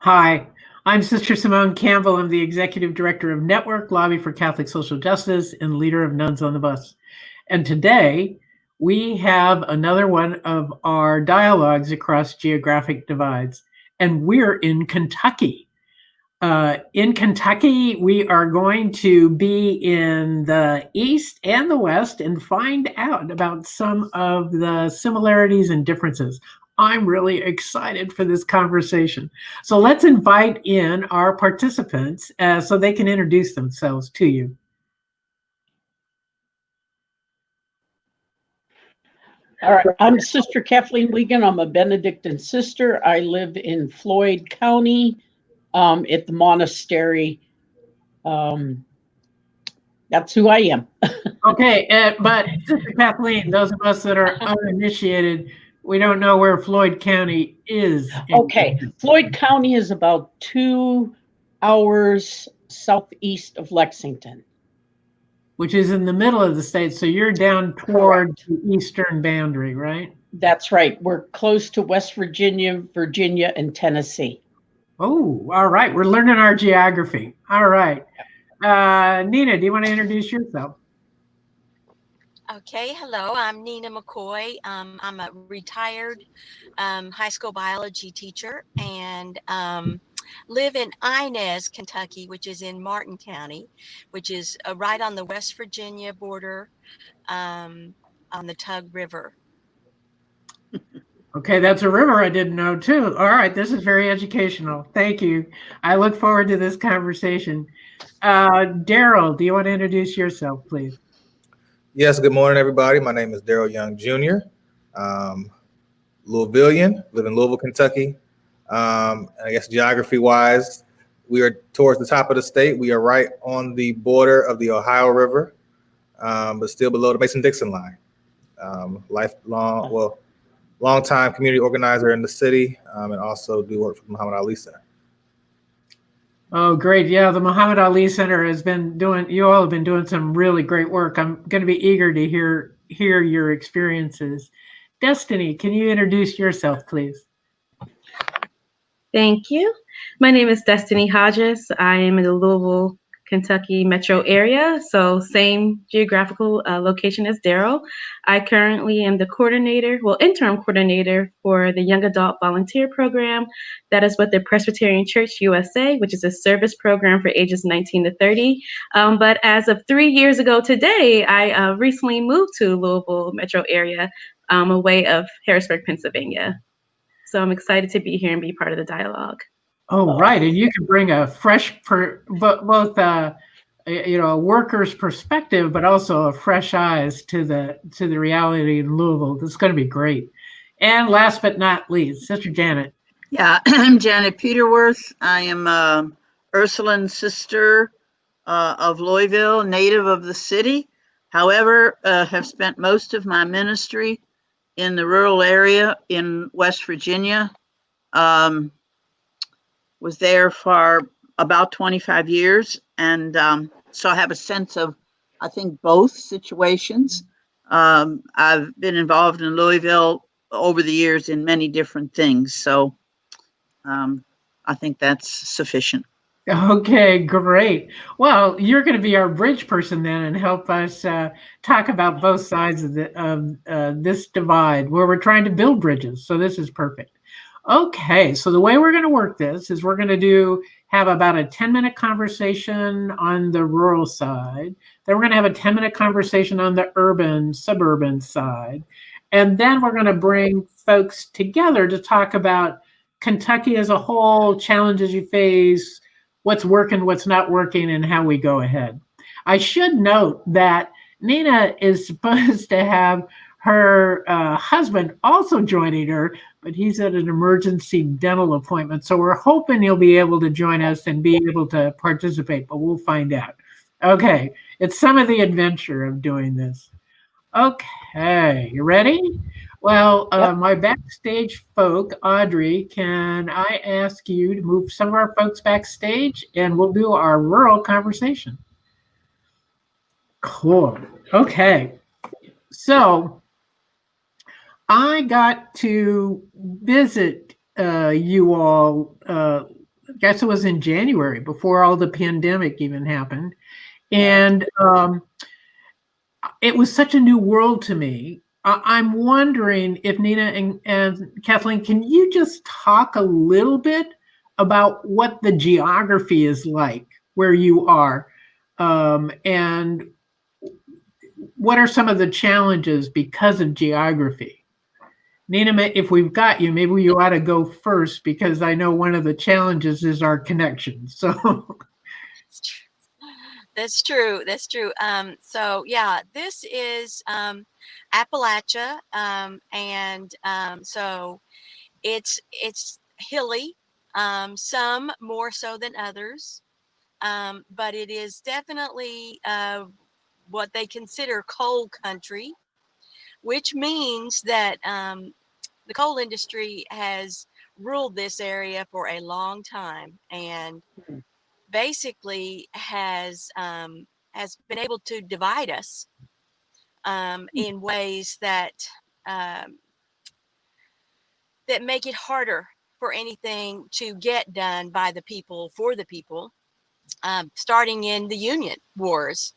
Hi, I'm Sister Simone Campbell. I'm the Executive Director of Network Lobby for Catholic Social Justice and leader of Nuns on the Bus. And today we have another one of our dialogues across geographic divides, and we're in Kentucky. In Kentucky, we are going to be in the East and the West and find out about some of the similarities and differences. I'm really excited for this conversation. So let's invite in our participants so they can introduce themselves to you. All right, I'm Sister Kathleen Wiegand. I'm a Benedictine sister. I live in Floyd County at the monastery. That's who I am. Okay, but Sister Kathleen, those of us that are uninitiated, we don't know where Floyd County is. Okay, Floyd County is about 2 hours southeast of Lexington. Which is in the middle of the state. So you're down toward the eastern boundary, right? That's right. We're close to West Virginia, Virginia, and Tennessee. Oh, all right. We're learning our geography. All right. Nina, do you want to introduce yourself? Okay, hello, I'm Nina Mccoy. I'm a retired high school biology teacher and live in Inez, Kentucky, which is in Martin County, which is right on the West Virginia border on the Tug River. Okay, that's a river I didn't know too. All right, this is very educational. Thank you. I look forward to this conversation. Daryl, do you want to introduce yourself, please? Yes, good morning, everybody. My name is Daryl Young Jr. Louisvillian, live in Louisville, Kentucky. I guess geography-wise, we are towards the top of the state. We are right on the border of the Ohio River, but still below the Mason-Dixon line. Long-time community organizer in the city, and also do work for the Muhammad Ali Center. Oh, great. Yeah, the Muhammad Ali Center has been doing, you all have been doing some really great work. I'm going to be eager to hear your experiences. Destiny, can you introduce yourself, please? Thank you. My name is Destiny Hodges. I am in the Louisville, Kentucky metro area, so same geographical location as Daryl. I currently am the interim coordinator for the Young Adult Volunteer Program. That is with the Presbyterian Church USA, which is a service program for ages 19 to 30. But as of 3 years ago today, I recently moved to Louisville metro area, away of Harrisburg, Pennsylvania. So I'm excited to be here and be part of the dialogue. Oh, right. And you can bring a fresh, both a worker's perspective, but also a fresh eyes to the reality in Louisville. This is going to be great. And last but not least, Sister Janet. Yeah, I'm Janet Peterworth. I am Ursuline sister of Louisville, native of the city. However, have spent most of my ministry in the rural area in West Virginia. Was there for about 25 years. And so I have a sense of, I think, both situations. I've been involved in Louisville over the years in many different things. So I think that's sufficient. Okay, great. Well, you're going to be our bridge person then and help us talk about both sides of this divide where we're trying to build bridges. So this is perfect. Okay, so the way we're going to work this is we're going to have about a 10-minute conversation on the rural side. Then we're going to have a 10-minute conversation on the suburban side. And then we're going to bring folks together to talk about Kentucky as a whole, challenges you face, what's working, what's not working, and how we go ahead. I should note that Nina is supposed to have her husband also joining her, but he's at an emergency dental appointment. So we're hoping he'll be able to join us and be able to participate, but we'll find out. Okay, it's some of the adventure of doing this. Okay, you ready? Well, Yep. My backstage folk, Audrey, can I ask you to move some of our folks backstage and we'll do our rural conversation? Cool. Okay. So I got to visit you all guess it was in January before all the pandemic even happened. And it was such a new world to me. I'm wondering if Nina and Kathleen, can you just talk a little bit about what the geography is like where you are? And what are some of the challenges because of geography? Nina, if we've got you, maybe you ought to go first, because I know one of the challenges is our connection. So That's true. That's true. So yeah, this is Appalachia, and so it's hilly, some more so than others, but it is definitely what they consider coal country, which means that the coal industry has ruled this area for a long time, and basically has been able to divide us in ways that um, that make it harder for anything to get done by the people for the people. Starting in the Union Wars,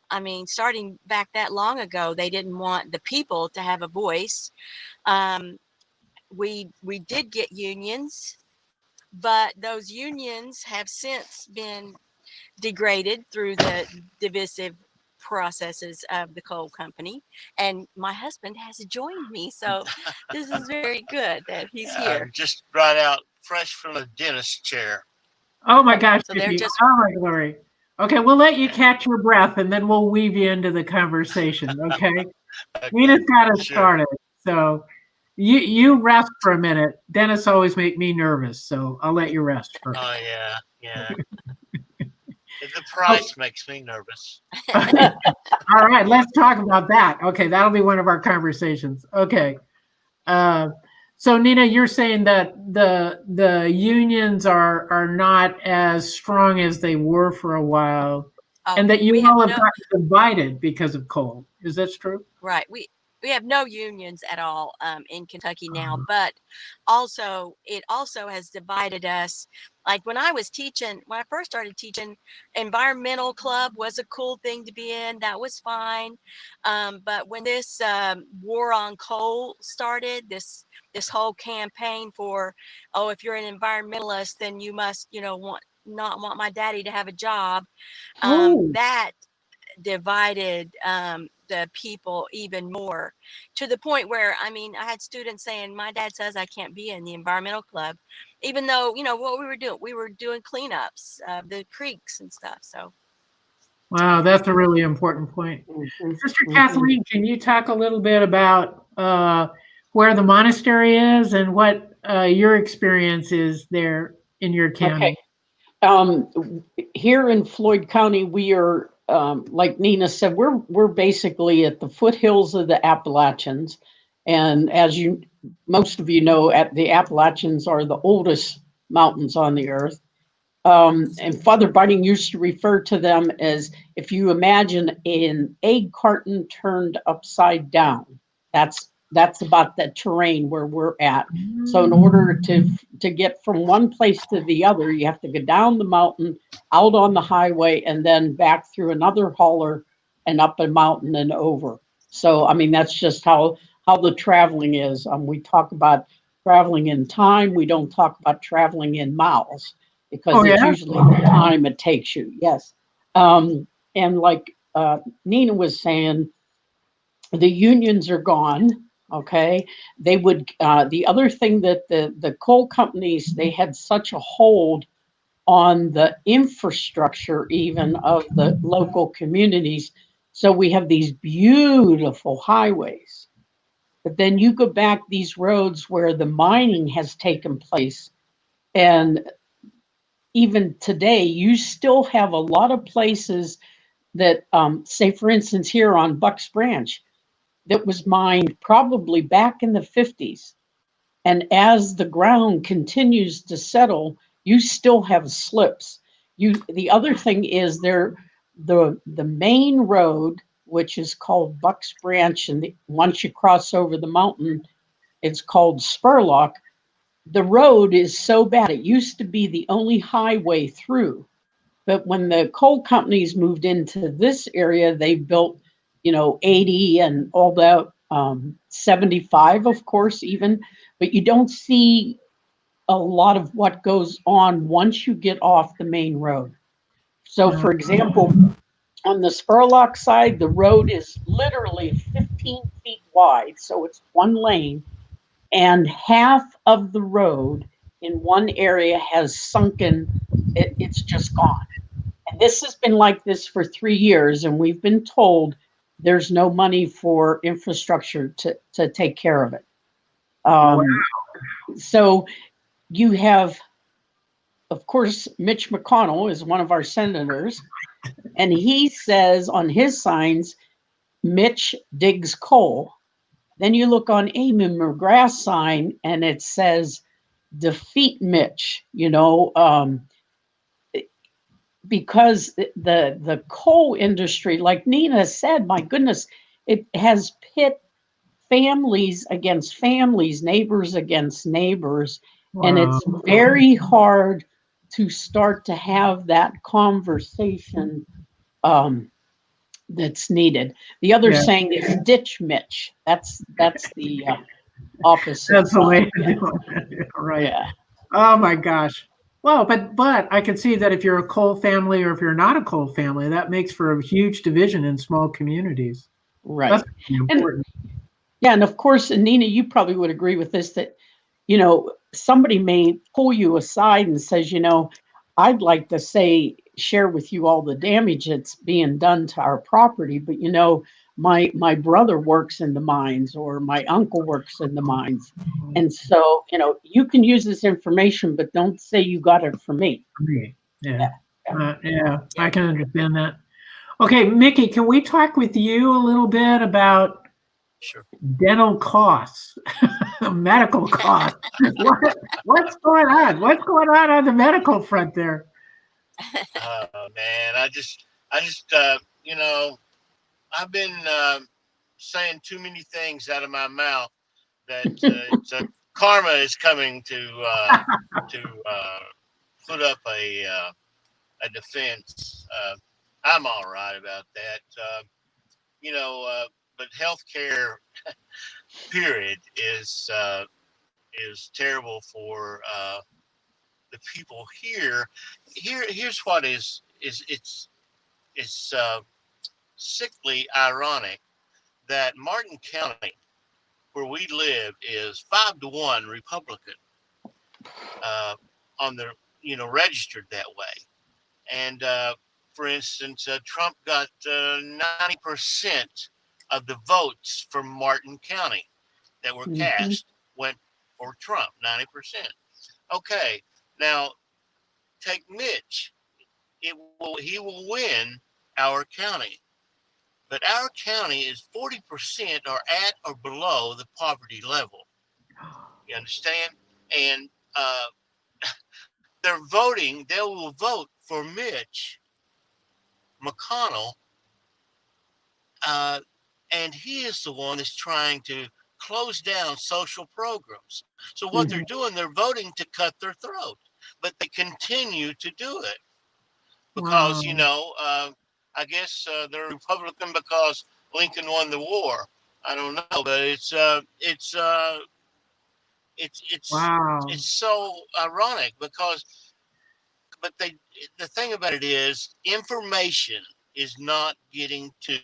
I mean, starting back that long ago, they didn't want the people to have a voice. Um, we did get unions, but those unions have since been degraded through the divisive processes of the coal company. And my husband has joined me, so this is very good that he's here. Just right out fresh from the dentist chair. oh my gosh, So they're just oh my glory. Okay, we'll let you catch your breath and then we'll weave you into the conversation. Okay. Okay, Nina's got us sure. started. So you rest for a minute. Dennis always make me nervous, so I'll let you rest first. Oh yeah. The price makes me nervous. All right, let's talk about that. Okay, that'll be one of our conversations. Okay. So Nina, you're saying that the unions are not as strong as they were for a while, and that you all have gotten divided because of coal. Is that true? Right. We have no unions at all in Kentucky now, but also it also has divided us. Like when I first started teaching, environmental club was a cool thing to be in. That was fine. But when this war on coal started, this whole campaign for, oh, if you're an environmentalist, then you must, not want my daddy to have a job. That divided the people even more, to the point where, I mean, I had students saying, my dad says I can't be in the environmental club, even though, what we were doing cleanups of the creeks and stuff. So wow, that's a really important point. Sister Kathleen, can you talk a little bit about where the monastery is and what your experience is there in your county? Here in Floyd County, we are, like Nina said, we're basically at the foothills of the Appalachians. And as most of you know, the Appalachians are the oldest mountains on the earth. And Father Bunning used to refer to them as, if you imagine an egg carton turned upside down, that's about the terrain where we're at. So in order to get from one place to the other, you have to go down the mountain, out on the highway, and then back through another holler and up a mountain and over. So, I mean, that's just how the traveling is. We talk about traveling in time. We don't talk about traveling in miles, because it's usually the time it takes you. Yes. And like Nina was saying, the unions are gone. Okay. They would, the other thing that the coal companies, they had such a hold on the infrastructure even of the local communities. So we have these beautiful highways, but then you go back these roads where the mining has taken place. And even today, you still have a lot of places that, say, for instance, here on Bucks Branch, that was mined probably back in the 50s. And as the ground continues to settle, you still have slips. The other thing is the main road, which is called Bucks Branch, and once you cross over the mountain, it's called Spurlock. the road is so bad. It used to be the only highway through. But when the coal companies moved into this area, they built, 80 and all that, 75, of course, even. But you don't see a lot of what goes on once you get off the main road. So, for example, on the Spurlock side, the road is literally 15 feet wide. So it's one lane, and half of the road in one area has sunken. It's just gone. And this has been like this for 3 years, and we've been told there's no money for infrastructure to take care of it. Wow. So you have, of course, Mitch McConnell is one of our senators, and he says on his signs, Mitch digs coal. Then you look on Amy McGrath's sign, and it says, defeat Mitch, because the coal industry, like Nina said, my goodness, it has pit families against families, neighbors against neighbors, and Wow. it's very hard to start to have that conversation that's needed. The other Yeah. saying is ditch Mitch. That's the opposite That's the way side. to do it. Right. Yeah, Oh my gosh. Well, but I can see that if you're a coal family or if you're not a coal family, that makes for a huge division in small communities. right. That's And important. yeah, and of course, and Nina, you probably would agree with this, that somebody may pull you aside and says, I'd like to share with you all the damage that's being done to our property, but my brother works in the mines, or my uncle works in the mines, and so you can use this information, but don't say you got it from me. Yeah. Yeah. Yeah, I can understand that. Okay, Mickey, can we talk with you a little bit about Sure. dental costs, medical costs? What's going on? What's going on the medical front there? Oh man, I just, I've been saying too many things out of my mouth that karma is coming to put up a defense. I'm all right about that. But healthcare, period, is terrible for the people here. Here's what is it's sickly ironic that Martin County, where we live, is 5-1 Republican on the registered that way. And for instance, Trump got 90% of the votes from Martin County that were cast went for Trump. 90%. Okay, now take Mitch. He will win our county, but our county is 40% or at or below the poverty level. You understand? And they're voting. They will vote for Mitch McConnell, and he is the one that's trying to close down social programs. So what they're doing, they're voting to cut their throat, but they continue to do it because I guess they're Republican because Lincoln won the war. I don't know, but it's so ironic because the thing about it is information is not getting to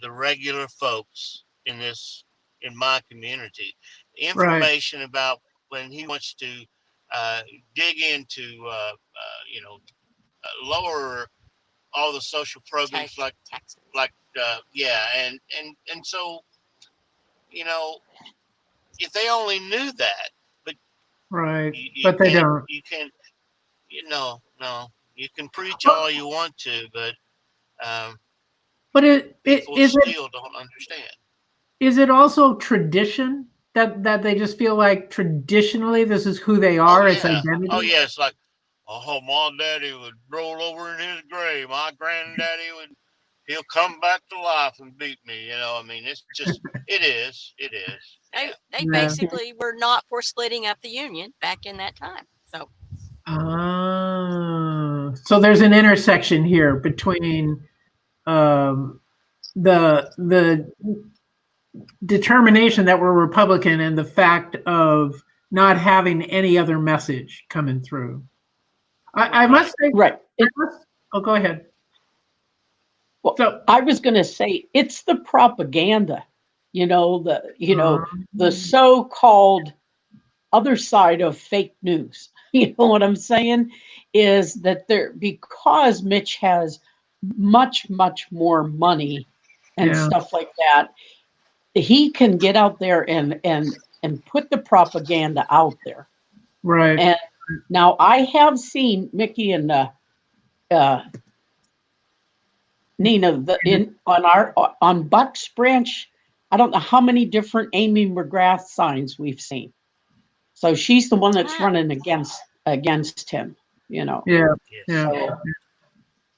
the regular folks in my community. Information about when he wants to dig into lower all the social programs Taxes. and so if they only knew that, but but they don't. you can no, you can preach all you want to, but people still don't understand. Is it also tradition that they just feel like traditionally this is who they are? It's identity. Oh yeah, it's like, oh, my daddy would roll over in his grave. My granddaddy would he'll come back to life and beat me. I mean, it's just, it is. They Yeah. basically were not for splitting up the Union back in that time. So So there's an intersection here between the determination that we're Republican and the fact of not having any other message coming through. I must say, Right. oh, go ahead. Well, So I was going to say it's the propaganda, the so-called other side of fake news. You know what I'm saying? Is that because Mitch has much, much more money and Yeah. stuff like that, he can get out there and put the propaganda out there. Right. And now I have seen Mickey and Nina on Bucks Branch. I don't know how many different Amy McGrath signs we've seen. So she's the one that's running against him. Yeah. Yes. Yeah. So,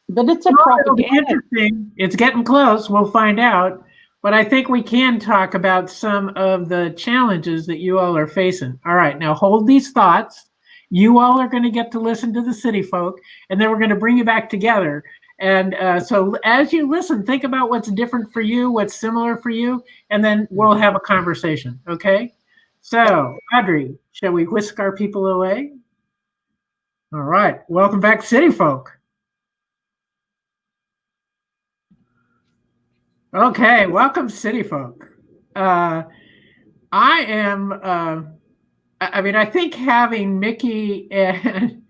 but it's a It'll be propaganda. interesting. It's getting close. We'll find out. But I think we can talk about some of the challenges that you all are facing. All right, now hold these thoughts. You all are going to get to listen to the city folk, and then we're going to bring you back together. And so as you listen, think about what's different for you, what's similar for you, and then we'll have a conversation, okay? So, Audrey, shall we whisk our people away? All right, welcome back, city folk. Okay, welcome, city folk. I think having Mickey and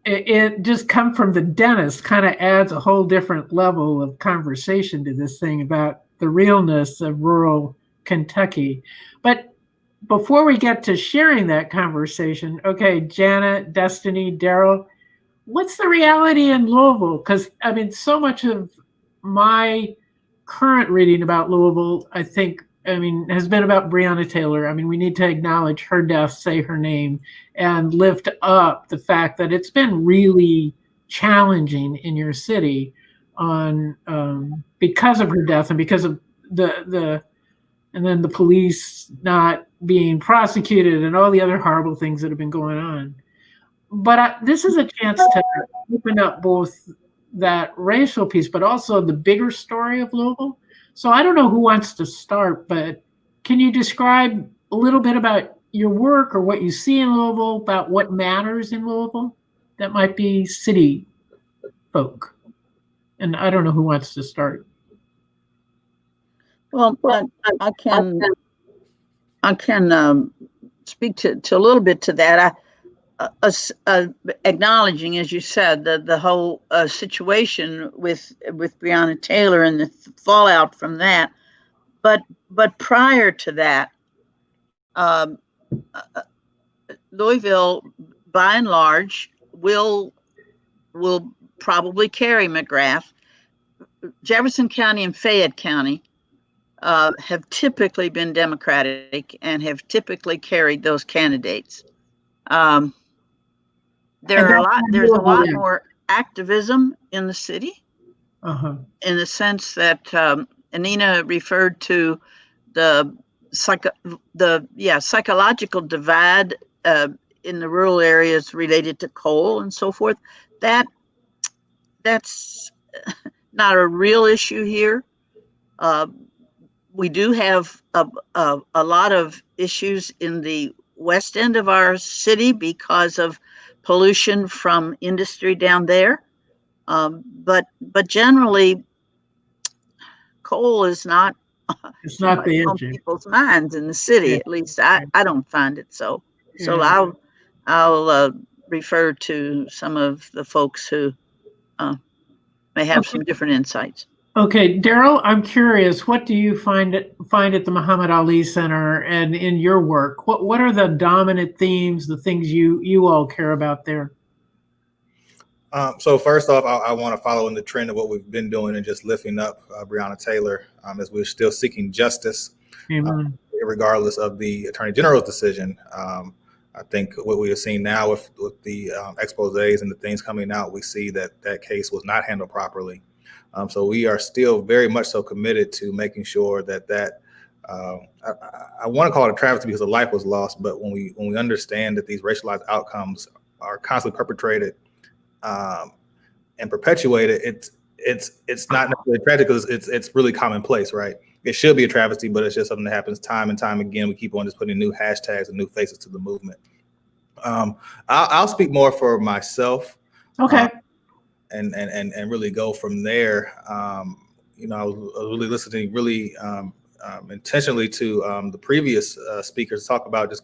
it just come from the dentist kind of adds a whole different level of conversation to this thing about the realness of rural Kentucky. But before we get to sharing that conversation, okay, Janet, Destiny, Daryl, what's the reality in Louisville? Because so much of my current reading about Louisville, has been about Breonna Taylor. We need to acknowledge her death, say her name, and lift up the fact that it's been really challenging in your city on because of her death and because of and then the police not being prosecuted and all the other horrible things that have been going on. But this is a chance to open up both that racial piece, but also the bigger story of Louisville. So I don't know who wants to start, but can you describe a little bit about your work or what you see in Louisville, about what matters in Louisville? That might be city folk. And I don't know who wants to start. Well, I can speak to a little bit to that. Acknowledging, as you said, the whole situation with Breonna Taylor and the fallout from that, but prior to that, Louisville, by and large, will probably carry McGrath. Jefferson County and Fayette County have typically been Democratic and have typically carried those candidates. There's a lot more activism in the city, in the sense that Anina referred to the psychological divide in the rural areas related to coal and so forth. That's not a real issue here. We do have a lot of issues in the west end of our city because of pollution from industry down there. But generally, coal is not It's not the on issue. people's minds in the city. Yeah. At least I don't find it so. So I'll refer to some of the folks who may have some different insights. Okay, Daryl, I'm curious. What do you find at the Muhammad Ali Center and in your work? What are the dominant themes, the things you all care about there? So first off, I want to follow in the trend of what we've been doing and just lifting up Breonna Taylor as we're still seeking justice, regardless of the Attorney General's decision. I think what we are seeing now with the exposés and the things coming out, we see that case was not handled properly. So we are still very much so committed to making sure that I want to call it a travesty because a life was lost, but when we understand that these racialized outcomes are constantly perpetrated and perpetuated, it's not necessarily tragic because it's really commonplace, right? It should be a travesty, but it's just something that happens time and time again. We keep on just putting new hashtags and new faces to the movement. I'll speak more for myself. Okay. And really go from there. I was really listening really intentionally to the previous speakers talk about just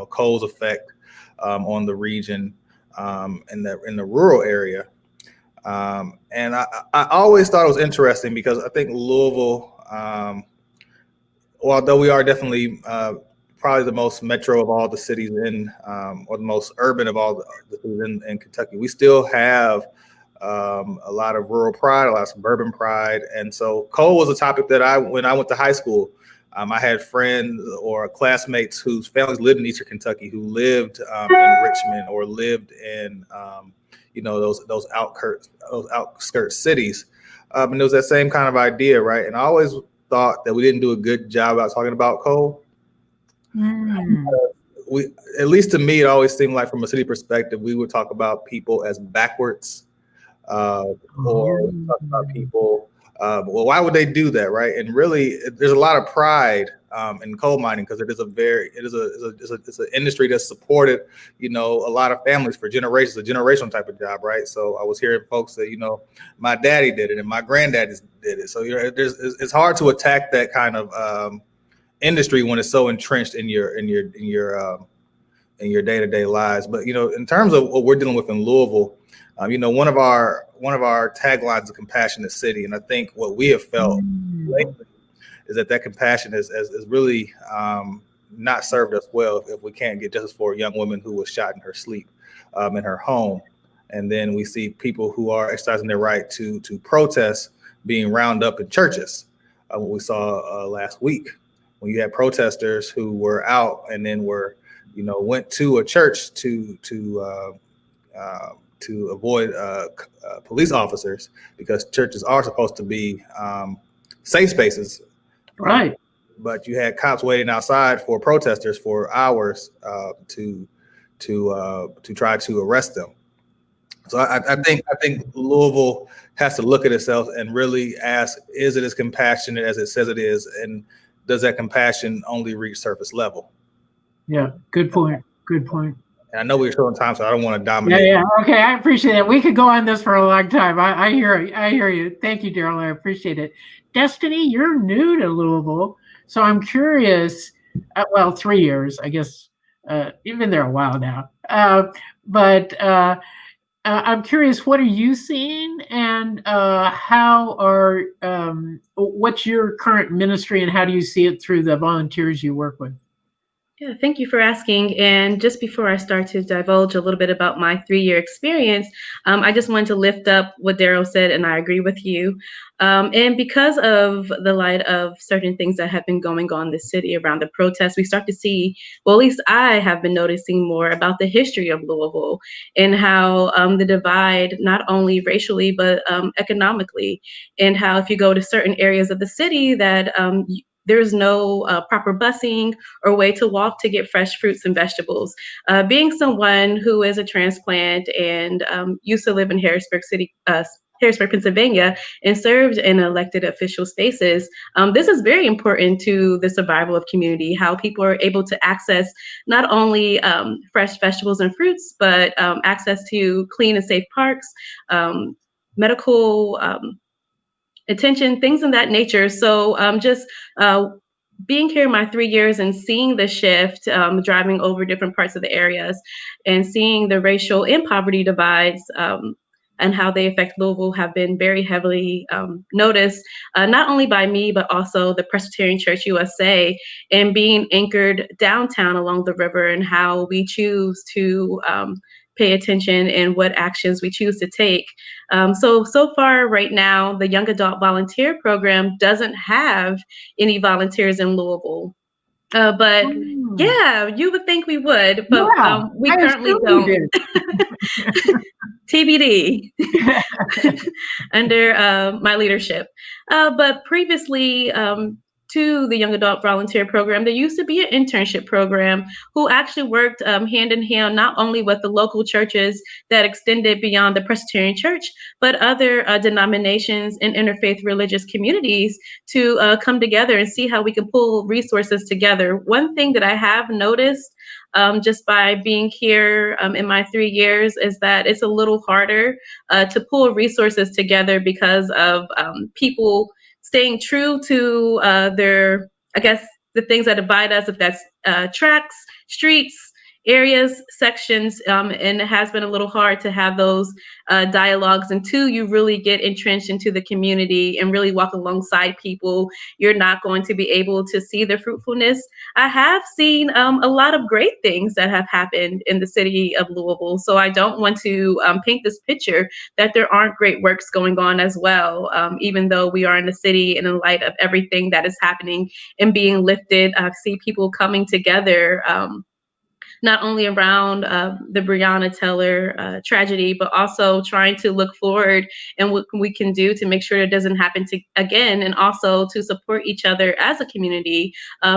coal's effect on the region in the rural area. And I always thought it was interesting because I think Louisville, although we are definitely probably the most metro of all the cities or the most urban of all the cities in Kentucky, we still have a lot of rural pride, a lot of suburban pride. And so coal was a topic that when I went to high school, I had friends or classmates whose families lived in Eastern Kentucky who lived in Richmond or lived in those outskirts cities. And it was that same kind of idea, right? And I always thought that we didn't do a good job about talking about coal. We, at least to me, it always seemed like from a city perspective, we would talk about people as backwards. Or talk about people. Well, why would they do that, right? And really, there's a lot of pride in coal mining because it's an industry that's supported, a lot of families for generations, a generational type of job, right? So I was hearing folks say, my daddy did it and my granddaddy did it. So it's hard to attack that kind of industry when it's so entrenched in your day-to-day lives. But in terms of what we're dealing with in Louisville. One of our taglines is a compassionate city, and I think what we have felt lately is that compassion has really not served us well if we can't get justice for a young woman who was shot in her sleep in her home, and then we see people who are exercising their right to protest being rounded up in churches. What we saw last week when you had protesters who were out and then went to a church to avoid police officers because churches are supposed to be safe spaces. Right. But you had cops waiting outside for protesters for hours to try to arrest them. So I think Louisville has to look at itself and really ask, is it as compassionate as it says it is? And does that compassion only reach surface level? Yeah, good point. Good point. And I know we're short on time, so I don't want to dominate. Yeah. Okay, I appreciate that. We could go on this for a long time. I hear you. Thank you, Daryl. I appreciate it. Destiny, you're new to Louisville, so I'm curious. 3 years, I guess. You've been there a while now. But I'm curious, what are you seeing, and what's your current ministry, and how do you see it through the volunteers you work with? Yeah, thank you for asking. And just before I start to divulge a little bit about my 3-year experience, I just wanted to lift up what Daryl said, and I agree with you. And because of the light of certain things that have been going on in the city around the protests, we start to see, well, at least I have been noticing more about the history of Louisville and how the divide, not only racially, but economically, and how if you go to certain areas of the city that there's no proper busing or way to walk to get fresh fruits and vegetables. Being someone who is a transplant and used to live in Harrisburg, Pennsylvania, and served in elected official spaces, this is very important to the survival of community, how people are able to access not only fresh vegetables and fruits, but access to clean and safe parks, medical attention, things in that nature. So just being here my 3 years and seeing the shift, driving over different parts of the areas and seeing the racial and poverty divides and how they affect Louisville have been very heavily noticed, not only by me, but also the Presbyterian Church USA, and being anchored downtown along the river and how we choose to pay attention and what actions we choose to take. So far right now, the Young Adult Volunteer Program doesn't have any volunteers in Louisville. But Hmm. yeah, you would think we would, but Yeah, we I currently assumed don't. you TBD did. under my leadership. But previously, to the young adult volunteer program, there used to be an internship program who actually worked hand in hand not only with the local churches that extended beyond the Presbyterian Church, but other denominations and interfaith religious communities to come together and see how we can pull resources together. One thing that I have noticed just by being here in my 3 years is that it's a little harder to pull resources together because of people staying true to their, I guess, the things that divide us, if that's tracks, streets, areas, sections, and it has been a little hard to have those dialogues. And two, you really get entrenched into the community and really walk alongside people. You're not going to be able to see the fruitfulness. I have seen a lot of great things that have happened in the city of Louisville. So I don't want to paint this picture that there aren't great works going on as well, even though we are in the city and in light of everything that is happening and being lifted. I see people coming together. Not only around the Breonna Taylor tragedy, but also trying to look forward and what we can do to make sure it doesn't happen again, and also to support each other as a community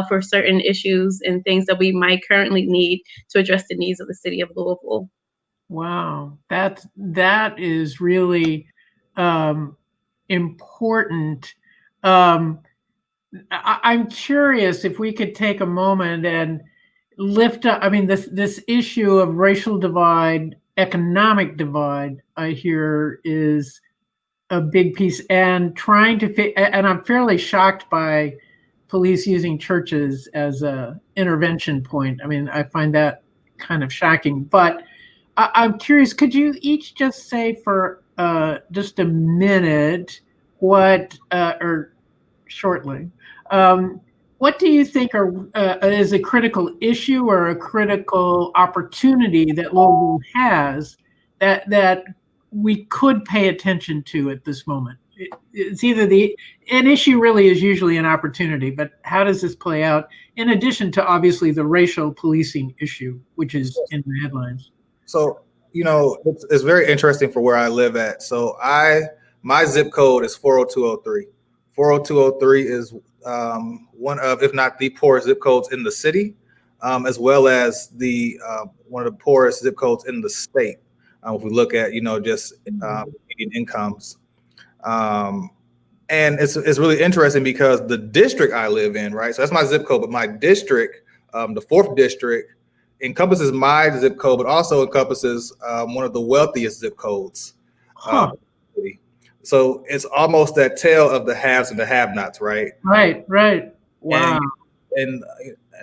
for certain issues and things that we might currently need to address the needs of the city of Louisville. Wow, that is really important. Um, I'm curious if we could take a moment and lift up. I mean, this issue of racial divide, economic divide, I hear is a big piece, and trying to fit. And I'm fairly shocked by police using churches as a intervention point. I mean, I find that kind of shocking. But I'm curious. Could you each just say for just a minute what, or shortly. What do you think is a critical issue or a critical opportunity that Louisville has that we could pay attention to at this moment? It's either an issue really is usually an opportunity, but how does this play out in addition to obviously the racial policing issue, which is in the headlines? So, it's very interesting for where I live at. So my zip code is 40203. 40203 is one of, if not the poorest zip codes in the city, as well as the one of the poorest zip codes in the state. If we look at, just median incomes. And it's really interesting because the district I live in, right? So that's my zip code, but my district, the 4th district, encompasses my zip code, but also encompasses one of the wealthiest zip codes. So it's almost that tale of the haves and the have-nots, right? Right. Wow. And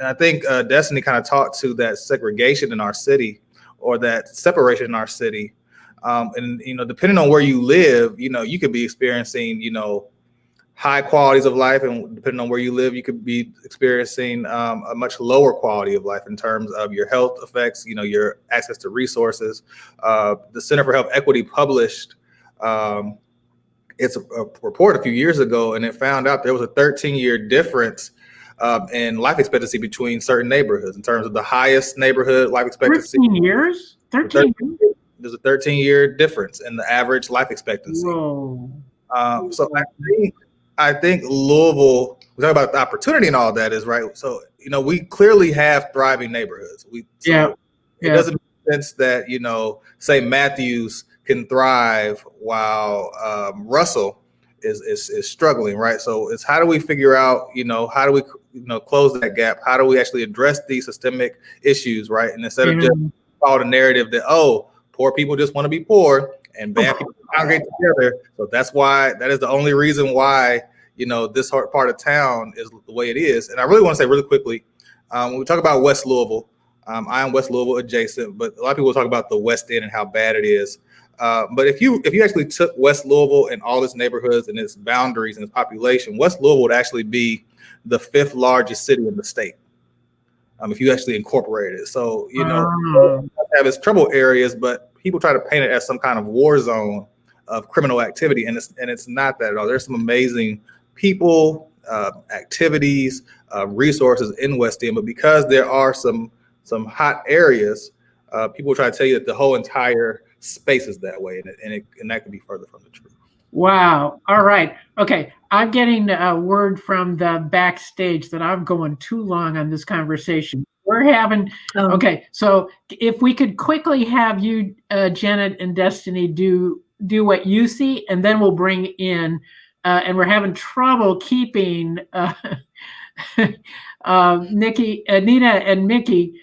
I think Destiny kind of talked to that segregation in our city, or that separation in our city. And depending on where you live, you could be experiencing, high qualities of life, and depending on where you live, you could be experiencing a much lower quality of life in terms of your health effects, your access to resources. The Center for Health Equity published its a report a few years ago, and it found out there was a 13-year difference in life expectancy between certain neighborhoods in terms of the highest neighborhood life expectancy. 13 years? 13 years? There's a 13-year difference in the average life expectancy. Whoa. So I think Louisville, we talk about the opportunity and all that is right. So, we clearly have thriving neighborhoods. It doesn't make sense that, say Matthews can thrive while Russell is struggling, right? So it's how do we figure out, how do we, close that gap? How do we actually address these systemic issues, right? And instead of just follow the narrative that, poor people just want to be poor and bad people congregate together. So that is the only reason why, this part of town is the way it is. And I really want to say really quickly, when we talk about West Louisville, I am West Louisville adjacent, but a lot of people talk about the West End and how bad it is. But if you actually took West Louisville and all its neighborhoods and its boundaries and its population, West Louisville would actually be the 5th largest city in the state. If you actually incorporated it. So, have its trouble areas, but people try to paint it as some kind of war zone of criminal activity. And it's not that at all. There's some amazing people activities, resources in West End. But because there are some hot areas, people try to tell you that the whole entire space is that way, and that could be further from the truth. Wow. All right. Okay. I'm getting a word from the backstage that I'm going too long on this conversation. We're having, okay. So if we could quickly have you, Janet and Destiny, do what you see, and then we'll bring in, and we're having trouble keeping Nikki, Nina and Mickey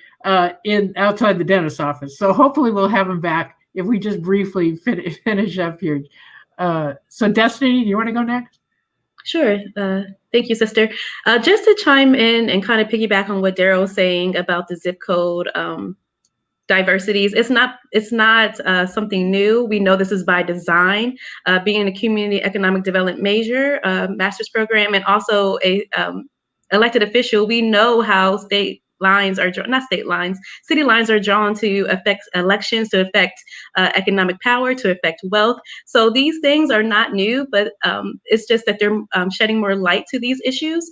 in outside the dentist's office. So hopefully we'll have them back if we just briefly finish up here. So Destiny, do you want to go next? Sure. Thank you, sister. Just to chime in and kind of piggyback on what Daryl was saying about the zip code diversities, it's not something new. We know this is by design. Being a community economic development major, master's program, and also a elected official, we know how city lines are drawn to affect elections, to affect economic power, to affect wealth. So these things are not new, but it's just that they're shedding more light to these issues.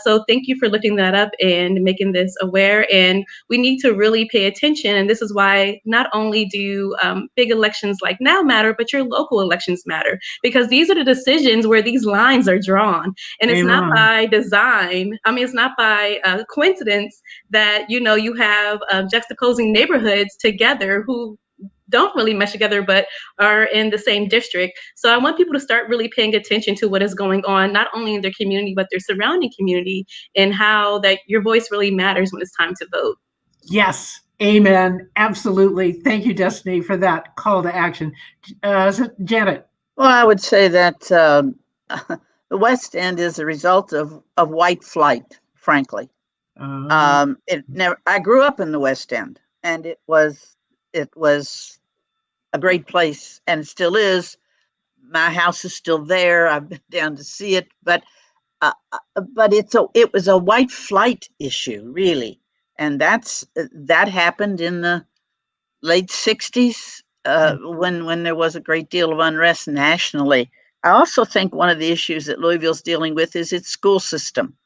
So thank you for lifting that up and making this aware. And we need to really pay attention. And this is why not only do big elections like now matter, but your local elections matter, because these are the decisions where these lines are drawn. And it's not by design. I mean, it's not by coincidence that, you know, you have juxtaposing neighborhoods together who don't really mesh together, but are in the same district. So I want people to start really paying attention to what is going on, not only in their community, but their surrounding community, and how that your voice really matters when it's time to vote. Yes. Amen. Absolutely. Thank you, Destiny, for that call to action. Janet. Well, I would say that the West End is a result of white flight, frankly. I grew up in the West End, and it was a great place, and it still is. My house is still there. I've been down to see it, but it was a white flight issue, really, and that happened in the late '60s when there was a great deal of unrest nationally. I also think one of the issues that Louisville's dealing with is its school system.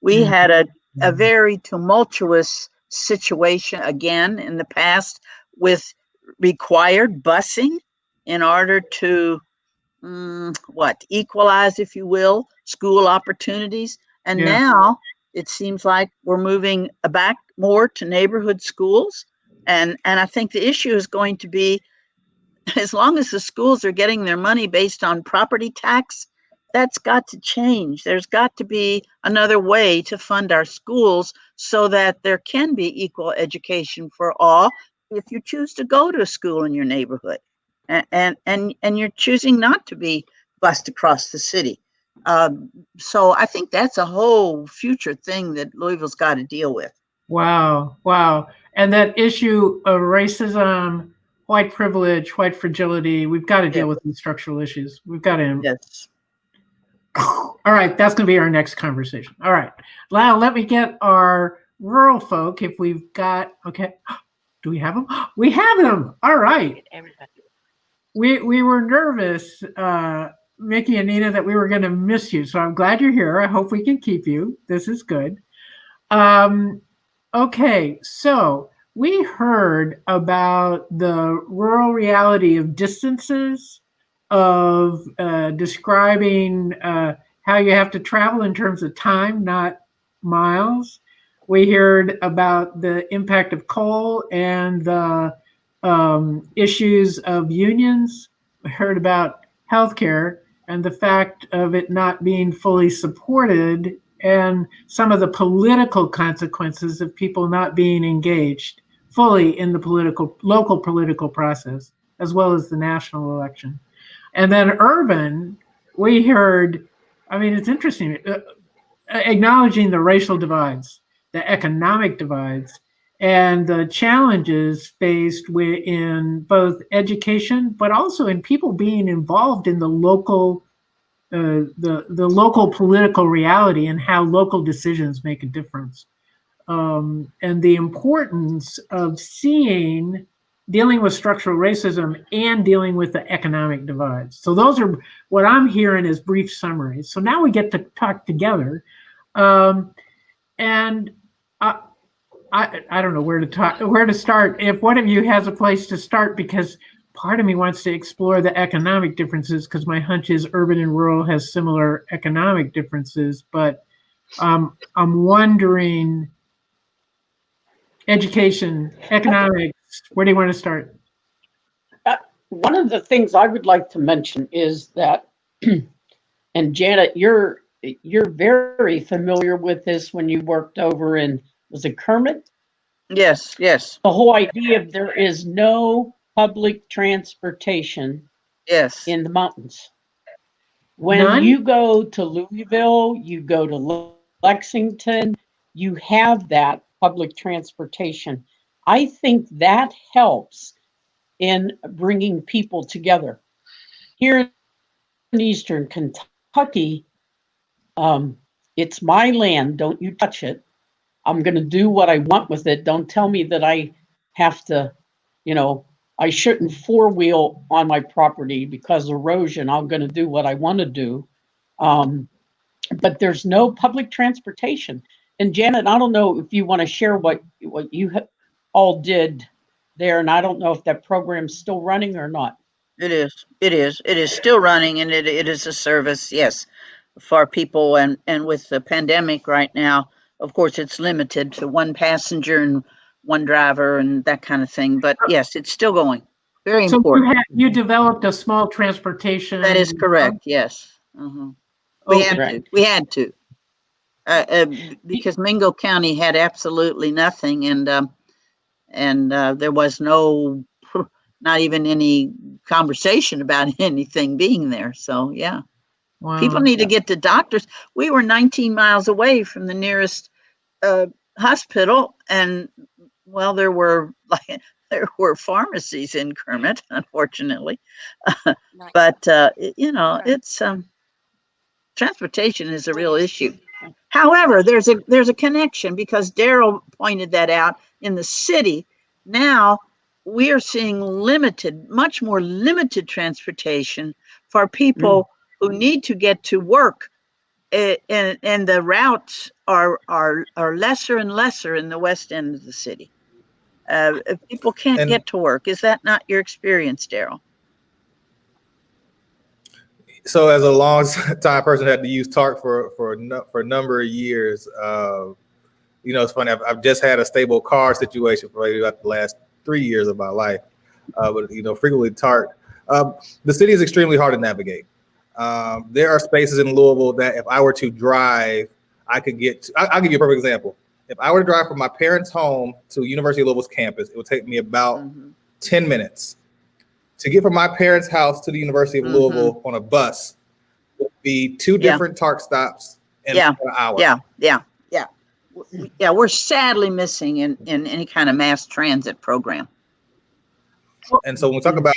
We had a very tumultuous situation again in the past with required busing in order to equalize, if you will, school opportunities. And now it seems like we're moving back more to neighborhood schools. And I think the issue is going to be, as long as the schools are getting their money based on property tax, that's got to change. There's got to be another way to fund our schools so that there can be equal education for all if you choose to go to a school in your neighborhood and you're choosing not to be bused across the city. So I think that's a whole future thing that Louisville's got to deal with. Wow. And that issue of racism, white privilege, white fragility, we've got to deal with these structural issues. We've got to. Yes. All right, that's going to be our next conversation. All right, now let me get our rural folk. If we've got, okay, do we have them? We have them. All right. We were nervous, Mickey and Nina, that we were going to miss you. So I'm glad you're here. I hope we can keep you. This is good. Okay, so we heard about the rural reality of distances, of describing how you have to travel in terms of time, not miles. We heard about the impact of coal and the issues of unions. We heard about healthcare and the fact of it not being fully supported, and some of the political consequences of people not being engaged fully in the local political process, as well as the national election. And then urban, we heard, I mean, it's interesting, acknowledging the racial divides, the economic divides, and the challenges faced in both education, but also in people being involved in the local local political reality and how local decisions make a difference. And the importance of seeing dealing with structural racism and dealing with the economic divides. So those are what I'm hearing as brief summaries. So now we get to talk together. And I don't know where to start. If one of you has a place to start, because part of me wants to explore the economic differences, because my hunch is urban and rural has similar economic differences. But I'm wondering, education, economics, where do you want to start? One of the things I would like to mention is that, and Janet, you're very familiar with this when you worked over in, was it Kermit? Yes, yes, The whole idea of there is no public transportation yes. in the mountains. When None? you go to Louisville, you go to Lexington, you have that public transportation. I think that helps in bringing people together. Here in Eastern Kentucky, it's my land. Don't you touch it. I'm going to do what I want with it. Don't tell me that I have to, I shouldn't four-wheel on my property because erosion. I'm going to do what I want to do. But there's no public transportation. And Janet, I don't know if you want to share what you all did there, and I don't know if that program's still running or not. It is. It is. It is still running, and it is a service, yes, for people. And with the pandemic right now, of course, it's limited to one passenger and one driver and that kind of thing. But yes, it's still going. Very So important. you developed a small transportation. That is correct. Yes. We Okay. had to. We had to. Because Mingo County had absolutely nothing, and there was not even any conversation about anything being there. So yeah, people Wow. need to get to doctors. We were 19 miles away from the nearest hospital, and well, there were pharmacies in Kermit, unfortunately, but it's transportation is a real issue. However, there's a connection, because Daryl pointed that out. In the city now, we are seeing much more limited transportation for people who need to get to work, and the routes are lesser and lesser in the west end of the city. People can't And get to work. Is that not your experience, Daryl? so, as a long time person, had to use TARC for a number of years. It's funny. I've just had a stable car situation for maybe about the last 3 years of my life, but frequently TARC. The city is extremely hard to navigate. There are spaces in Louisville that if I were to drive, I could get to. I'll give you a perfect example. If I were to drive from my parents' home to University of Louisville's campus, it would take me about 10 minutes. To get from my parents' house to the University of Louisville on a bus would be two different TARC stops in an hour. Yeah, we're sadly missing in any kind of mass transit program. And so when we talk about,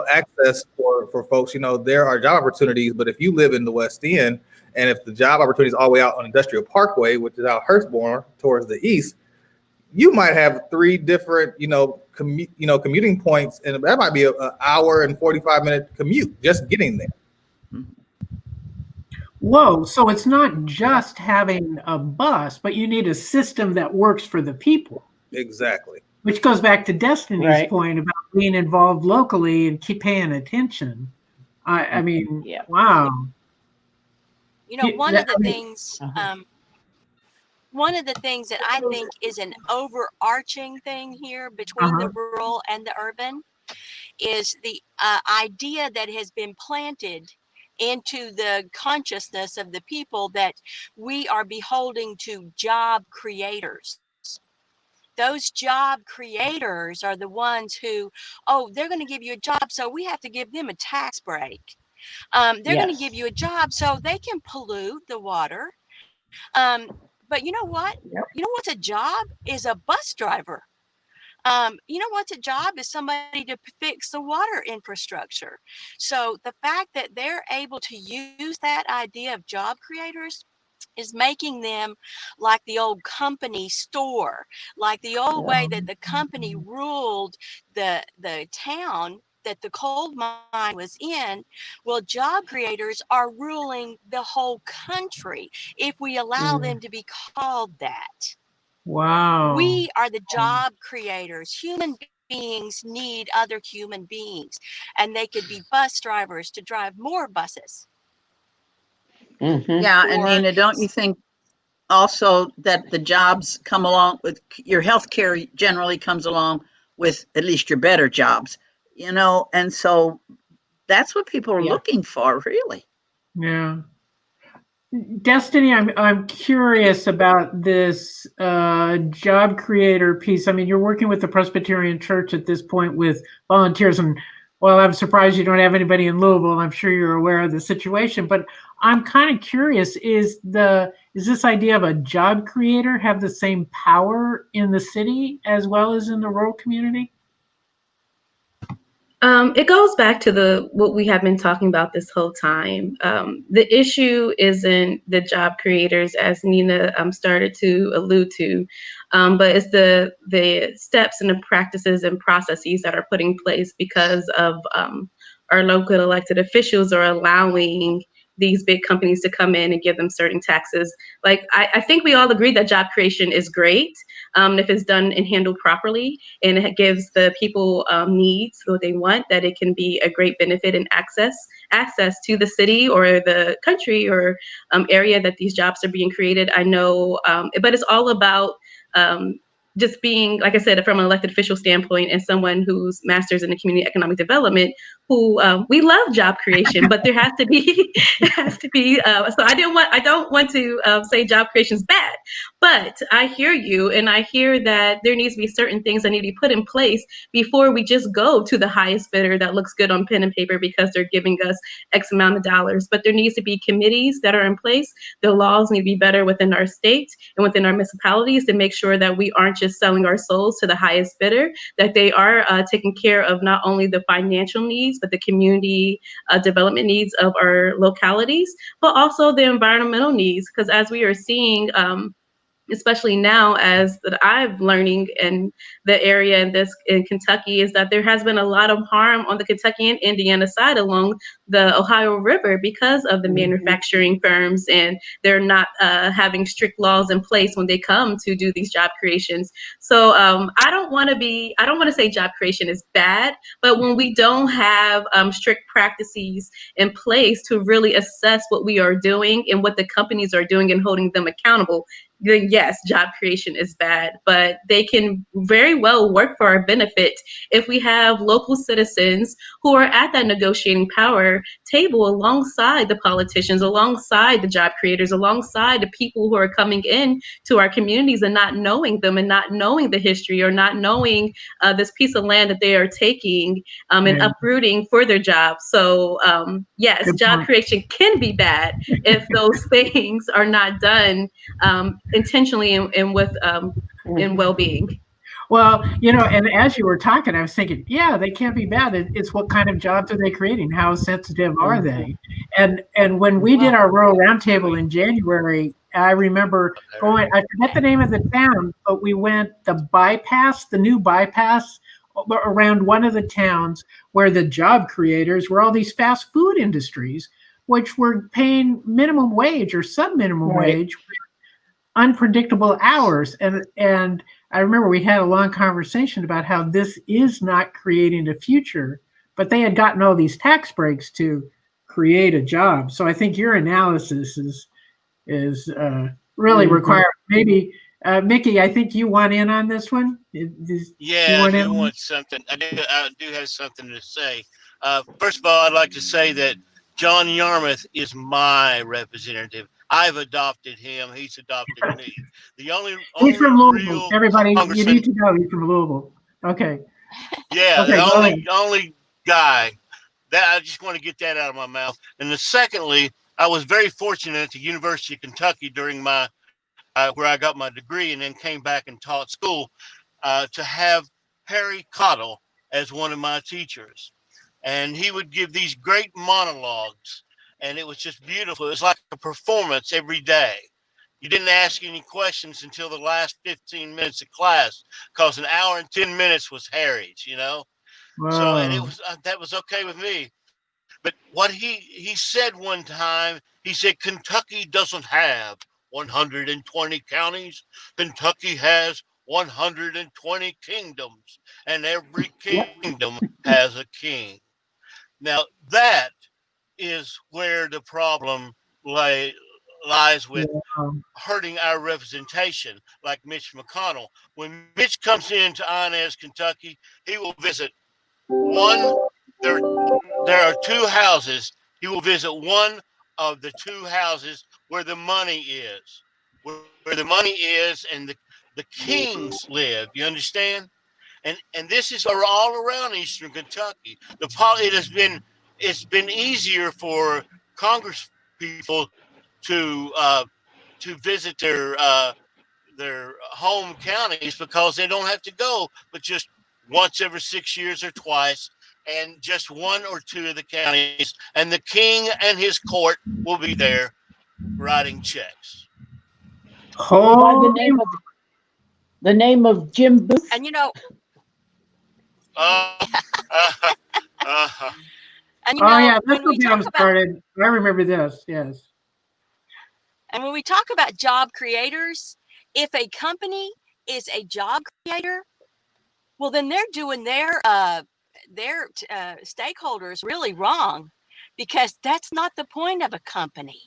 access for folks, there are job opportunities, but if you live in the West End, and if the job opportunity is all the way out on Industrial Parkway, which is out Hurstbourne towards the east, you might have 3 different, commuting points, and that might be an hour and 45-minute commute just getting there. Whoa, so it's not just having a bus, but you need a system that works for the people. Exactly. Which goes back to Destiny's point about being involved locally and keep paying attention. I mean, wow. One of the things that I think is an overarching thing here between the rural and the urban is the idea that has been planted into the consciousness of the people that we are beholding to job creators. Those job creators are the ones who, they're going to give you a job, so we have to give them a tax break. They're going to give you a job so they can pollute the water. But you know what? You know what's a job is a bus driver. You know what's a job is somebody to fix the water infrastructure. So the fact that they're able to use that idea of job creators is making them like the old company store, like the old way that the company ruled the town that the coal mine was in. Well, job creators are ruling the whole country if we allow them to be called that. Wow. We are the job creators. Human beings need other human beings, and they could be bus drivers to drive more buses. Yeah, and Or Nina, don't you think also that the jobs come along with your health care generally comes along with at least your better jobs, and so that's what people are Yeah. looking for, really. Yeah. Destiny, I'm curious about this job creator piece. I mean, you're working with the Presbyterian Church at this point with volunteers, and well, I'm surprised you don't have anybody in Louisville. I'm sure you're aware of the situation, but I'm kind of curious: is this idea of a job creator have the same power in the city as well as in the rural community? It goes back to what we have been talking about this whole time. The issue isn't the job creators, as Nina started to allude to, but it's the steps and the practices and processes that are put in place because of our local elected officials are allowing these big companies to come in and give them certain taxes. Like I think we all agree that job creation is great if it's done and handled properly, and it gives the people needs what they want, that it can be a great benefit and access to the city or the country or area that these jobs are being created. I know, but it's all about just being, like I said, from an elected official standpoint and someone who's master's in the community economic development, who we love job creation, but there has to be, it has to be. So I don't want to say job creation is bad, but I hear you, and I hear that there needs to be certain things that need to be put in place before we just go to the highest bidder that looks good on pen and paper because they're giving us X amount of dollars. But there needs to be committees that are in place. The laws need to be better within our state and within our municipalities to make sure that we aren't just selling our souls to the highest bidder, that they are taking care of not only the financial needs, but the community development needs of our localities, but also the environmental needs. Because as we are seeing, especially now as that I'm learning in the area in Kentucky, is that there has been a lot of harm on the Kentucky and Indiana side along the Ohio River because of the manufacturing firms, and they're not having strict laws in place when they come to do these job creations. So I don't want to say job creation is bad, but when we don't have strict practices in place to really assess what we are doing and what the companies are doing and holding them accountable, then yes, job creation is bad, but they can very well work for our benefit if we have local citizens who are at that negotiating power table alongside the politicians, alongside the job creators, alongside the people who are coming in to our communities and not knowing them and not knowing the history or not knowing this piece of land that they are taking and uprooting for their jobs. So yes, Good job point. creation can be bad if those things are not done intentionally and with in well-being. Well, and as you were talking, I was thinking, yeah, they can't be bad. It's what kind of jobs are they creating? How sensitive are they? And when we did our rural roundtable in January, I remember going. I forget the name of the town, but we went the new bypass around one of the towns where the job creators were all these fast food industries, which were paying minimum wage or sub minimum wage, unpredictable hours. And I remember we had a long conversation about how this is not creating a future, but they had gotten all these tax breaks to create a job. So I think your analysis is really required. Maybe Mickey, I think you want in on this one. Yeah, I do want something. I do have something to say. First of all, I'd like to say that John Yarmouth is my representative. I've adopted him. He's adopted me. The only He's from Louisville. real Everybody, you congressman. need to know he's from Louisville. Okay. Yeah, Okay, the only guy that I just want to get that out of my mouth. And secondly, I was very fortunate at the University of Kentucky during my where I got my degree and then came back and taught school to have Harry Cottle as one of my teachers. And he would give these great monologues, and it was just beautiful. It was like a performance every day. You didn't ask any questions until the last 15 minutes of class, because an hour and 10 minutes was Harry's, you know? So, and it Wow. was, that was okay with me. But what he said one time, he said, Kentucky doesn't have 120 counties. Kentucky has 120 kingdoms, and every Yep. kingdom has a king. Now, that is where the problem lies with Wow. hurting our representation, like Mitch McConnell. When Mitch comes into Inez, Kentucky, he will visit one. There, there are two houses. He will visit one of the two houses where the money is, where the money is, and the kings live. You understand? And this is all around Eastern Kentucky. It has been, it's been easier for Congress people to visit their home counties, because they don't have to go but just once every 6 years or twice, and just one or two of the counties, and the king and his court will be there writing checks. By Holy the name of Jim Booth. And you know, Uh, uh, uh, and you Oh know, yeah, this when will we be talk about started. I remember this. Yes. and when we talk about job creators, if a company is a job creator, well, then they're doing their stakeholders really wrong, because that's not the point of a company.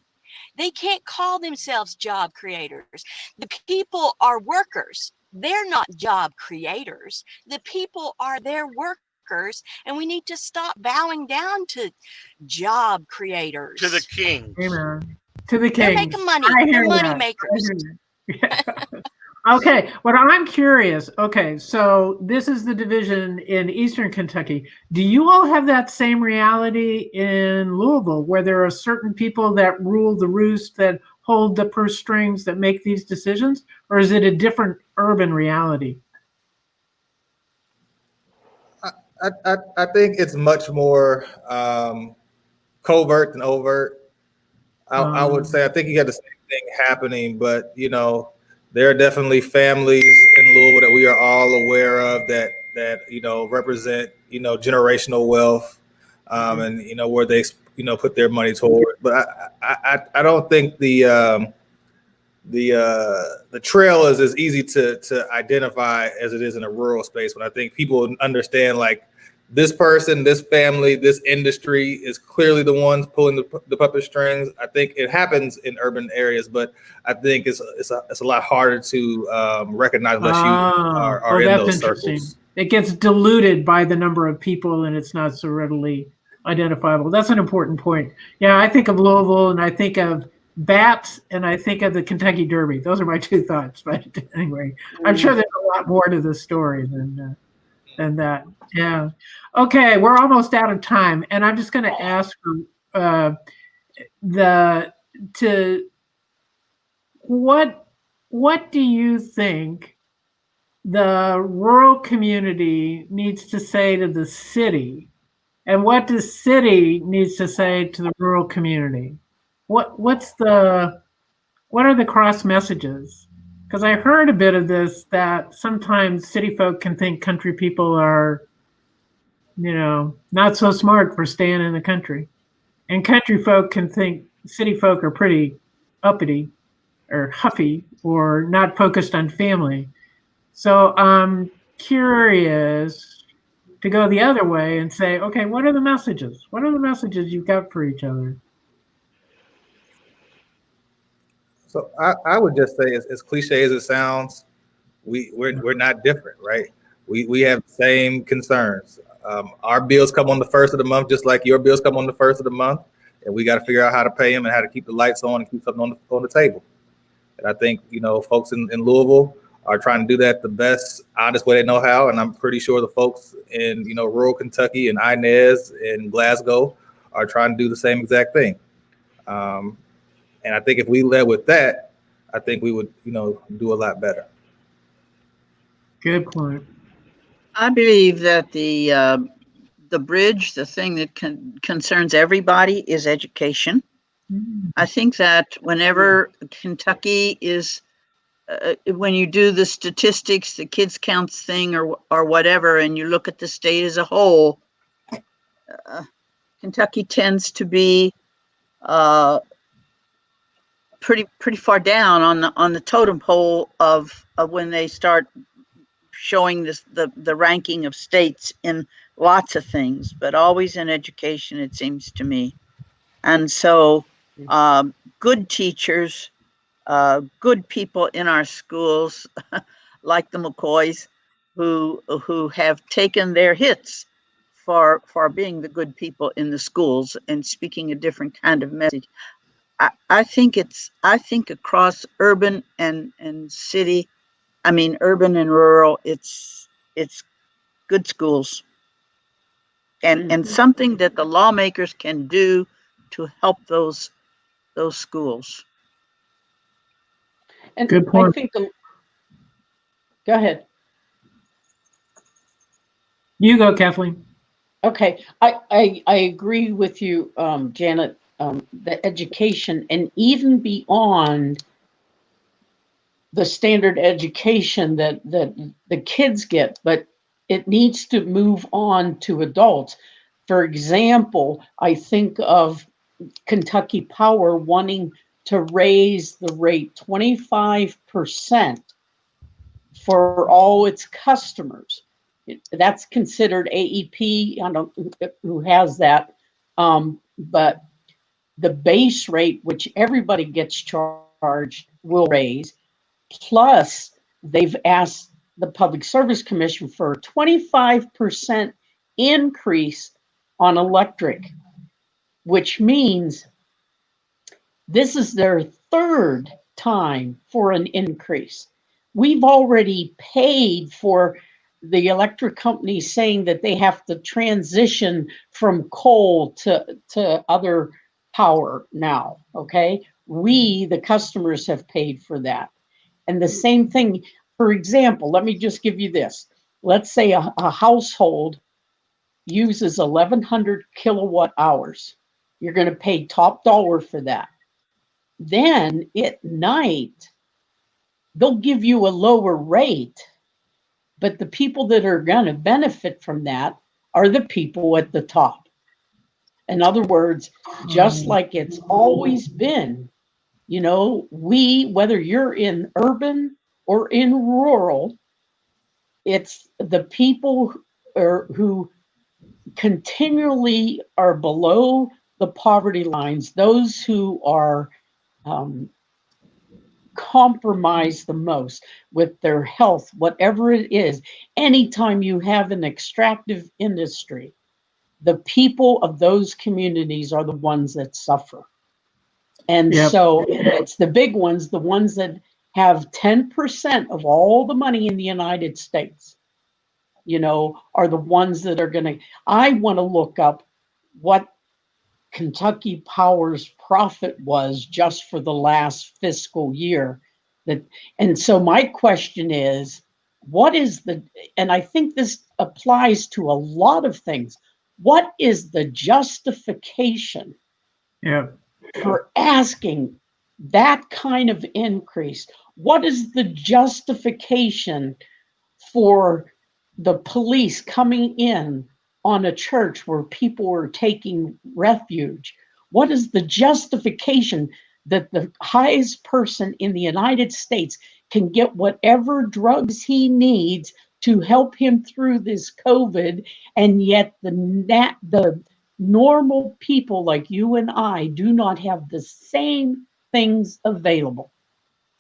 They can't call themselves job creators. The people are workers. They're not job creators. The people are their workers, and we need to stop bowing down to job creators. to the kings. Amen. To the They're kings. making money. I They're hear money that. I makers. hear that. Okay, what I'm curious. Okay, so this is the division in Eastern Kentucky. Do you all have that same reality in Louisville, where there are certain people that rule the roost, that hold the purse strings, that make these decisions, or is it a different urban reality? I think it's much more covert than overt. I would say I think you got the same thing happening, but there are definitely families in Louisville that we are all aware of that represent generational wealth, and where they put their money toward. But I don't think the trail is as easy to identify as it is in a rural space. When I think people understand, like, this person, this family, this industry is clearly the ones pulling the puppet strings. I think it happens in urban areas, but I think it's a lot harder to recognize unless you are in that's those interesting. circles. It gets diluted by the number of people, and it's not so readily identifiable. That's an important point. Yeah, I think of Louisville, and I think of bats, and I think of the Kentucky Derby. Those are my two thoughts. But anyway, I'm sure there's a lot more to the story than that. Yeah. Okay, we're almost out of time, and I'm just going to ask what do you think the rural community needs to say to the city, and what the city needs to say to the rural community? What are the cross messages? Because I heard a bit of this, that sometimes city folk can think country people are, not so smart for staying in the country, and country folk can think city folk are pretty uppity or huffy or not focused on family. So I'm curious to go the other way and say, okay, what are the messages? What are the messages you've got for each other? So I would just say, as cliche as it sounds, we're not different, right? We have the same concerns. Our bills come on the first of the month, just like your bills come on the first of the month, and we got to figure out how to pay them and how to keep the lights on and keep something on the table. And I think folks in Louisville are trying to do that the best, honest way they know how, and I'm pretty sure the folks in rural Kentucky and Inez and Glasgow are trying to do the same exact thing. And I think if we led with that, I think we would do a lot better. Good point. I believe that the bridge, the thing that concerns everybody, is education. I think that whenever Kentucky is, when you do the statistics, the kids counts thing or whatever, and you look at the state as a whole, Kentucky tends to be pretty far down on the totem pole of when they start showing the ranking of states in lots of things, but always in education, it seems to me. And so, good teachers, good people in our schools, like the Mccoys, who have taken their hits for being the good people in the schools and speaking a different kind of message. I think across urban and city, I mean urban and rural, it's good schools and something that the lawmakers can do to help those schools. And Good I point. think, go ahead. You go, Kathleen. Okay, I agree with you, Janet. The education and even beyond the standard education that the kids get, but it needs to move on to adults. For example, I think of Kentucky Power wanting to raise the rate 25% for all its customers. That's considered AEP. I don't know who has that, but the base rate, which everybody gets charged, will raise. Plus, they've asked the Public Service Commission for a 25% increase on electric, which means this is their third time for an increase. We've already paid for the electric companies saying that they have to transition from coal to other power now, okay? We, the customers, have paid for that. And the same thing, for example, let me just give you this. Let's say a household uses 1,100 kilowatt hours. You're going to pay top dollar for that. Then at night, they'll give you a lower rate, but the people that are going to benefit from that are the people at the top. In other words, just like it's always been, you know, whether you're in urban or in rural, it's the people who continually are below the poverty lines, those who are compromised the most with their health, whatever it is. Anytime you have an extractive industry, the people of those communities are the ones that suffer. And so it's the big ones, the ones that have 10% of all the money in the United States, you know, are the ones that are going to. I want to look up what Kentucky Power's profit was just for the last fiscal year. And so my question is, what is and I think this applies to a lot of things. What is the justification for asking that kind of increase? What is the justification for the police coming in on a church where people were taking refuge? What is the justification that the highest person in the United States can get whatever drugs he needs to help him through this COVID, and yet the normal people like you and I do not have the same things available?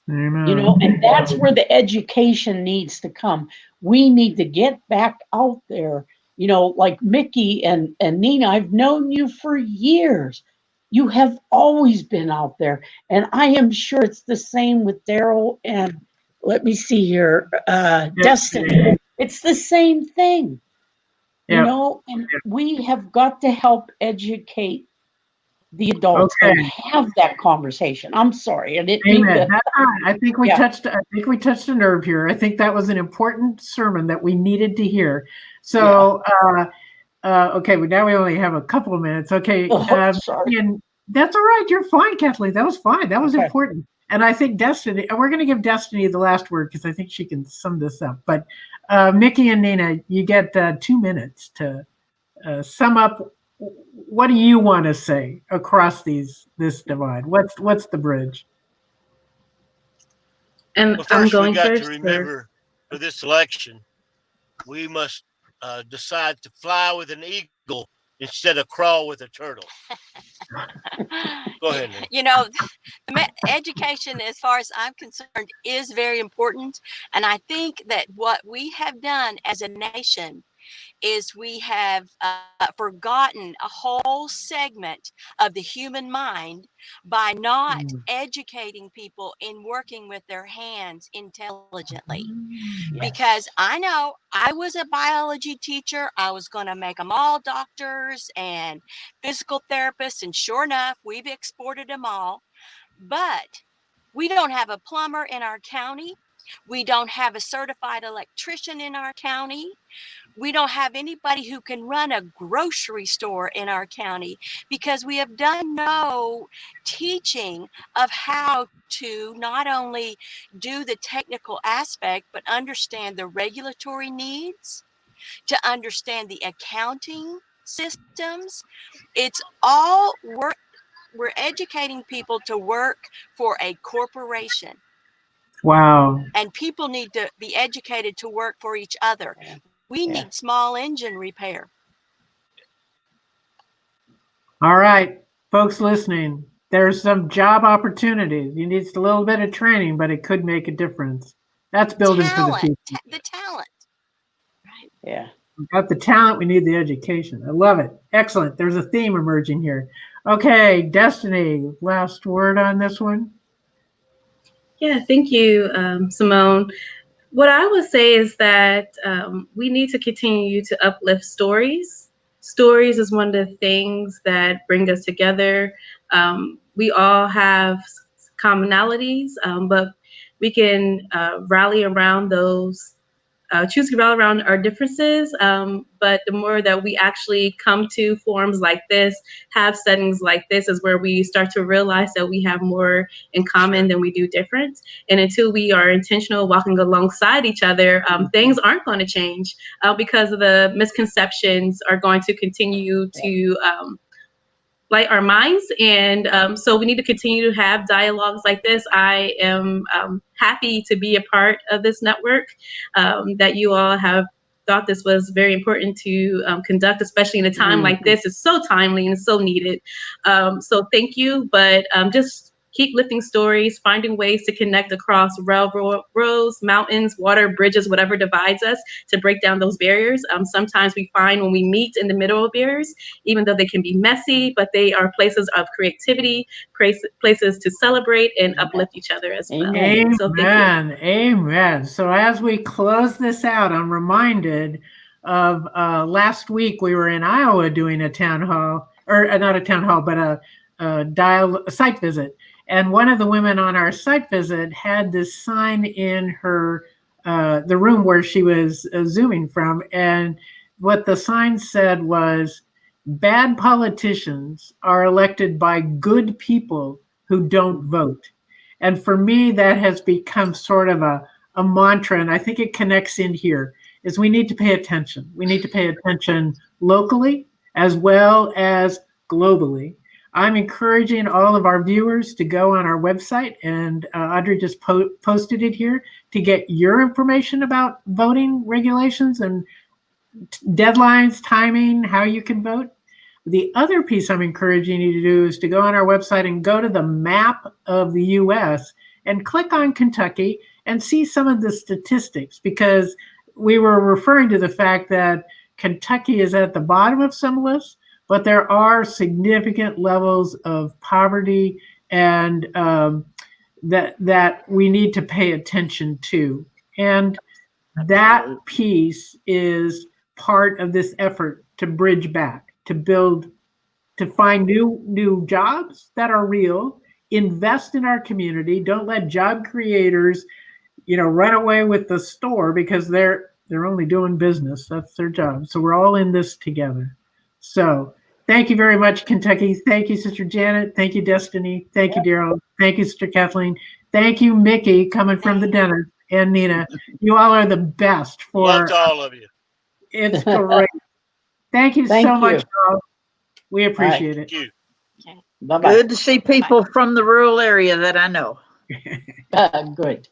Amen. You know, and that's where the education needs to come. We need to get back out there. You know, like Mickey and Nina, I've known you for years. You have always been out there. And I am sure it's the same with Daryl and, let me see here, Destiny. It's the same thing. You know, and we have got to help educate the adults and have that conversation. I'm sorry. I didn't mean to. I think we touched a nerve here. I think that was an important sermon that we needed to hear. So okay, but now we only have a couple of minutes. Okay. Sorry. That's all right. You're fine, Kathleen. That was fine. That was Okay. important. And I think Destiny, we're going to give Destiny the last word because I think she can sum this up. But Mickey and Nina, you get 2 minutes to sum up. What do you want to say across this divide? What's the bridge? And Well, I'm first, we going got to first. remember for this election, we must decide to fly with an eagle instead of crawl with a turtle. Go ahead, Nick. You know, education, as far as I'm concerned, is very important. And I think that what we have done as a nation is we have forgotten a whole segment of the human mind by not educating people in working with their hands intelligently. Yes. Because I know I was a biology teacher. I was going to make them all doctors and physical therapists. And sure enough, we've exported them all. But we don't have a plumber in our county. We don't have a certified electrician in our county. We don't have anybody who can run a grocery store in our county because we have done no teaching of how to not only do the technical aspect, but understand the regulatory needs, to understand the accounting systems. It's all work. We're educating people to work for a corporation. Wow. And people need to be educated to work for each other. We need small engine repair. All right, folks listening, there's some job opportunities. You need a little bit of training, but it could make a difference. That's building for the future. The talent. Right. Yeah. We've got the talent, we need the education. I love it. Excellent. There's a theme emerging here. Okay, Destiny, last word on this one? Yeah, thank you, Simone. What I would say is that we need to continue to uplift stories. Stories is one of the things that bring us together. We all have commonalities, but we can rally around those, choose to rally around our differences. But the more that we actually come to forums like this, have settings like this, is where we start to realize that we have more in common than we do different. And until we are intentional walking alongside each other, things aren't going to change because of the misconceptions are going to continue to light our minds. And so we need to continue to have dialogues like this. I am happy to be a part of this network, that you all have thought this was very important to conduct, especially in a time like this. It's so timely and so needed. So thank you, but just keep lifting stories, finding ways to connect across railroads, mountains, water, bridges, whatever divides us, to break down those barriers. Sometimes we find when we meet in the middle of barriers, even though they can be messy, but they are places of creativity, places to celebrate and uplift each other as well. Amen. So thank you. Amen. So as we close this out, I'm reminded of last week we were in Iowa doing a town hall, or not a town hall, but a site visit. And one of the women on our site visit had this sign in her the room where she was Zooming from. And what the sign said was, bad politicians are elected by good people who don't vote. And for me, that has become sort of a mantra, and I think it connects in here, is we need to pay attention. We need to pay attention locally as well as globally. I'm encouraging all of our viewers to go on our website, and Audrey just posted it here, to get your information about voting regulations and deadlines, timing, how you can vote. The other piece I'm encouraging you to do is to go on our website and go to the map of the U.S. and click on Kentucky and see some of the statistics, because we were referring to the fact that Kentucky is at the bottom of some lists, but there are significant levels of poverty and that we need to pay attention to. And that piece is part of this effort to bridge back, to build, to find new jobs that are real, invest in our community. Don't let job creators, run away with the store because they're only doing business. That's their job. So we're all in this together. So Thank you very much, Kentucky. Thank you, Sister Janet. Thank you, Destiny. Thank you, Daryl. Thank you, Sister Kathleen. Thank you, Mickey, coming from the dentist, and Nina. You all are the best Love for to all of you. it's great. Thank you Thank so much, you. y'all. We appreciate Thank you. Bye-bye. Good to see people from the rural area that I know. Good.